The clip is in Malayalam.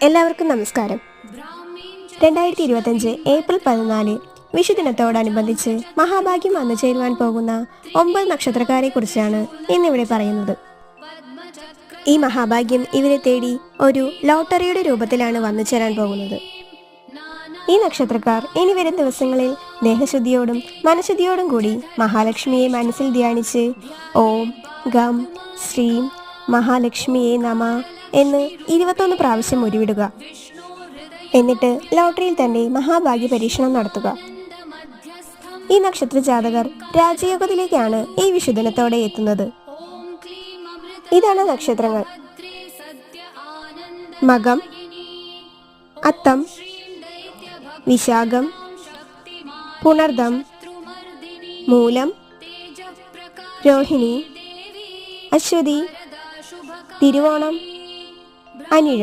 എല്ലാവർക്കും നമസ്കാരം. 2025 ഏപ്രിൽ 14 വിഷുദിനത്തോടനുബന്ധിച്ച് മഹാഭാഗ്യം വന്നു ചേരുവാൻ പോകുന്ന 9 നക്ഷത്രക്കാരെ കുറിച്ചാണ് ഇന്നിവിടെ പറയുന്നത്. ഈ മഹാഭാഗ്യം ഇവരെ തേടി ഒരു ലോട്ടറിയുടെ രൂപത്തിലാണ് വന്നു ചേരാൻ പോകുന്നത്. ഈ നക്ഷത്രക്കാർ ഇനി വരും ദിവസങ്ങളിൽ ദേഹശുദ്ധിയോടും മനഃശുദ്ധിയോടും കൂടി മഹാലക്ഷ്മിയെ മനസ്സിൽ ധ്യാനിച്ച് ഓം ഗം ശ്രീം മഹാലക്ഷ്മിയെ നമ എന്ന് 21 പ്രാവശ്യം ഉരുവിടുക. എന്നിട്ട് ലോട്ടറിയിൽ തന്റെ മഹാഭാഗ്യ പരീക്ഷണം നടത്തുക. ഈ നക്ഷത്ര ജാതകർ രാജയോഗത്തിലേക്കാണ് ഈ വിഷുദിനത്തോടെ എത്തുന്നത്. ഇതാണ് നക്ഷത്രങ്ങൾ: മകം, അത്തം, വിശാഖം, പുണർദം, മൂലം, രോഹിണി, അശ്വതി, തിരുവോണം, അനിഴം.